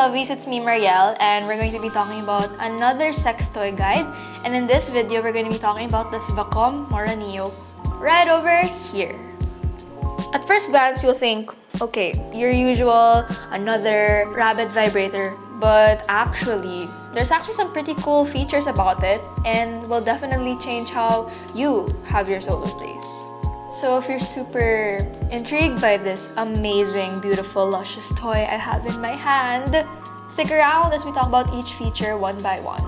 lovies, it's me Marielle, and we're going to be talking about another sex toy guide. And in this video, we're going to be talking about the SVAKOM Mora Neo right over here. At first glance, you'll think, okay, your usual, another rabbit vibrator. But actually, there's actually some pretty cool features about it and will definitely change how you have your solo plays. So if you're super intrigued by this amazing, beautiful, luscious toy I have in my hand, stick around as we talk about each feature one by one.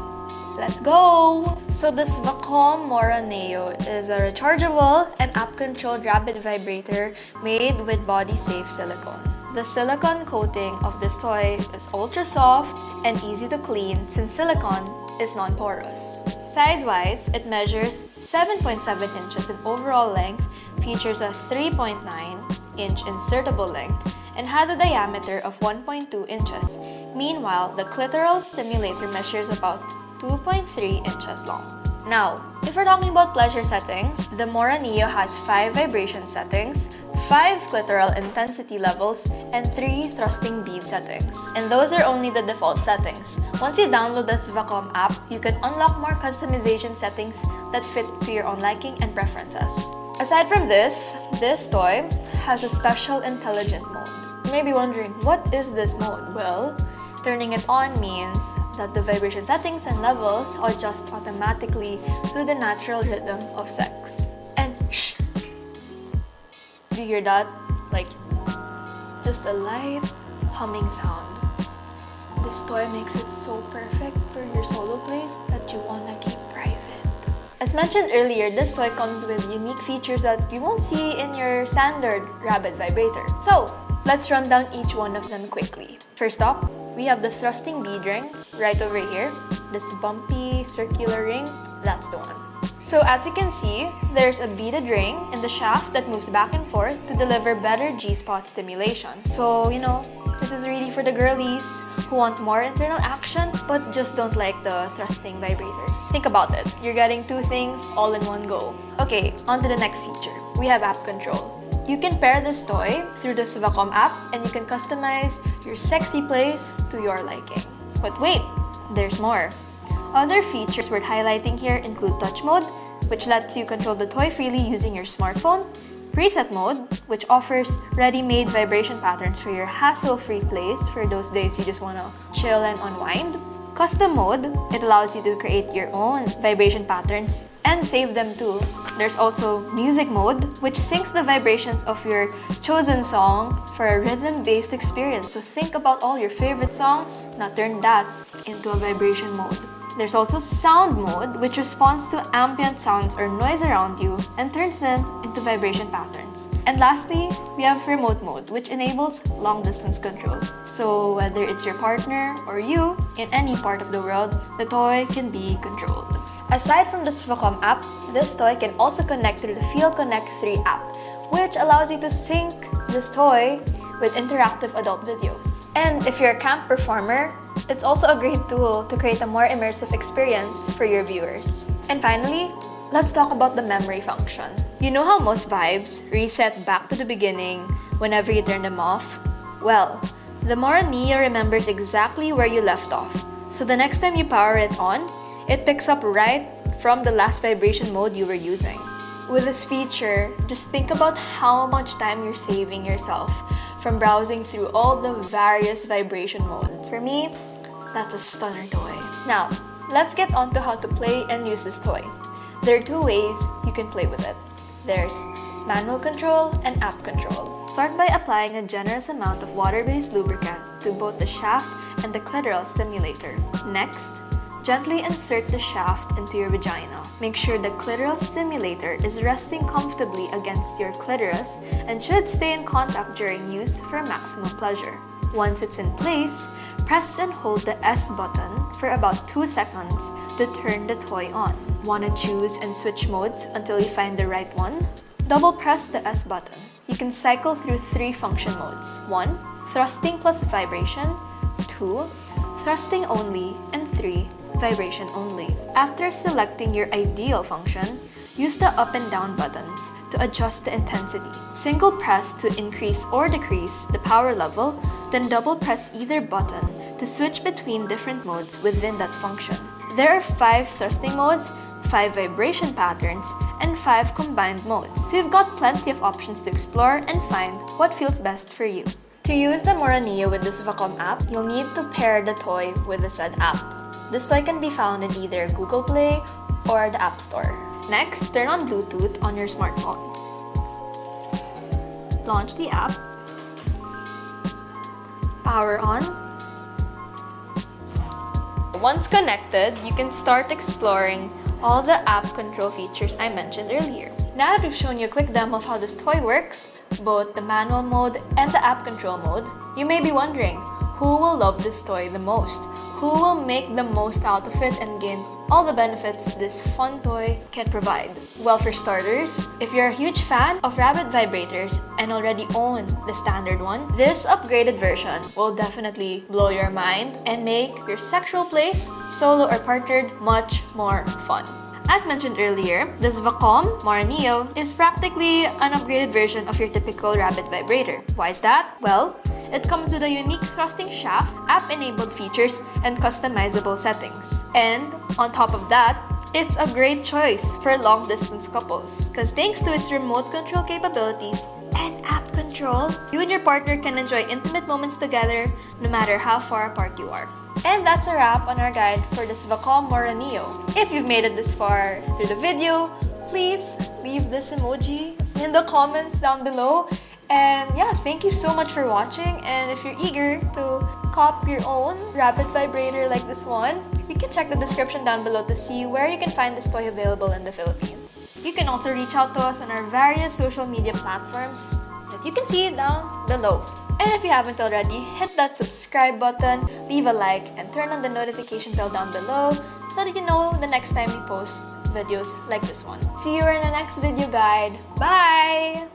Let's go! So the SVAKOM Mora Neo is a rechargeable and app-controlled rabbit vibrator made with body-safe silicone. The silicone coating of this toy is ultra soft and easy to clean since silicone is non-porous. Size-wise, it measures 7.7 inches in overall length, features a 3.9-inch insertable length, and has a diameter of 1.2 inches. Meanwhile, the clitoral stimulator measures about 2.3 inches long. Now, if we're talking about pleasure settings, the Mora Neo has 5 vibration settings, 5 clitoral intensity levels, and 3 thrusting bead settings. And those are only the default settings. Once you download the SVAKOM app, you can unlock more customization settings that fit to your own liking and preferences. Aside from this toy has a special intelligent mode. You may be wondering, what is this mode? Well, turning it on means that the vibration settings and levels adjust automatically to the natural rhythm of sex. And shh! Do you hear that? Like, just a light humming sound. This toy makes it so perfect for your solo plays that you wanna keep private. As mentioned earlier, this toy comes with unique features that you won't see in your standard rabbit vibrator. So, let's run down each one of them quickly. First up, we have the thrusting bead ring right over here. This bumpy circular ring, that's the one. So as you can see, there's a beaded ring in the shaft that moves back and forth to deliver better G-spot stimulation. So, you know, this is really for the girlies who want more internal action but just don't like the thrusting vibrators. Think about it. You're getting 2 things all in one go. Okay, on to the next feature. We have app control. You can pair this toy through the SVAKOM app and you can customize your sexy plays to your liking. But wait, there's more. Other features worth highlighting here include touch mode, which lets you control the toy freely using your smartphone, preset mode, which offers ready-made vibration patterns for your hassle-free plays for those days you just want to chill and unwind, custom mode, it allows you to create your own vibration patterns and save them too. There's also music mode, which syncs the vibrations of your chosen song for a rhythm-based experience. So think about all your favorite songs, now turn that into a vibration mode. There's also sound mode, which responds to ambient sounds or noise around you and turns them into vibration patterns. And lastly, we have remote mode, which enables long-distance control. So whether it's your partner or you in any part of the world, the toy can be controlled. Aside from the SVAKOM app, this toy can also connect through the Feel Connect 3 app, which allows you to sync this toy with interactive adult videos. And if you're a camp performer, it's also a great tool to create a more immersive experience for your viewers. And finally, let's talk about the memory function. You know how most vibes reset back to the beginning whenever you turn them off? Well, the Mora Neo remembers exactly where you left off. So the next time you power it on, it picks up right from the last vibration mode you were using. With this feature, just think about how much time you're saving yourself from browsing through all the various vibration modes. For me, that's a stunner toy. Now, let's get on to how to play and use this toy. There are 2 ways you can play with it. There's manual control and app control. Start by applying a generous amount of water-based lubricant to both the shaft and the clitoral stimulator. Next, gently insert the shaft into your vagina. Make sure the clitoral stimulator is resting comfortably against your clitoris and should stay in contact during use for maximum pleasure. Once it's in place, press and hold the S button for about 2 seconds to turn the toy on. Want to choose and switch modes until you find the right one? Double press the S button. You can cycle through 3 function modes. 1. Thrusting plus vibration. 2. Thrusting only. And 3. Vibration only. After selecting your ideal function, use the up and down buttons to adjust the intensity. Single press to increase or decrease the power level, then double press either button to switch between different modes within that function. There are 5 thrusting modes, 5 vibration patterns, and 5 combined modes. So you've got plenty of options to explore and find what feels best for you. To use the Mora Neo with the SVAKOM app, you'll need to pair the toy with the said app. This toy can be found in either Google Play or the App Store. Next, turn on Bluetooth on your smartphone. Launch the app. Power on. Once connected, you can start exploring all the app control features I mentioned earlier. Now that we've shown you a quick demo of how this toy works, both the manual mode and the app control mode, you may be wondering, who will love this toy the most? Who will make the most out of it and gain all the benefits this fun toy can provide? Well, for starters, if you're a huge fan of rabbit vibrators and already own the standard one, this upgraded version will definitely blow your mind and make your sexual plays, solo or partnered, much more fun. As mentioned earlier, the SVAKOM Mora Neo is practically an upgraded version of your typical rabbit vibrator. Why is that? Well, it comes with a unique thrusting shaft, app-enabled features, and customizable settings. And on top of that, it's a great choice for long-distance couples. Because thanks to its remote control capabilities and app control, you and your partner can enjoy intimate moments together no matter how far apart you are. And that's a wrap on our guide for the SVAKOM Mora Neo. If you've made it this far through the video, please leave this emoji in the comments down below. And yeah, thank you so much for watching. And if you're eager to cop your own rabbit vibrator like this one, you can check the description down below to see where you can find this toy available in the Philippines. You can also reach out to us on our various social media platforms that you can see down below. And if you haven't already, hit that subscribe button, leave a like, and turn on the notification bell down below so that you know the next time we post videos like this one. See you in the next video guide. Bye!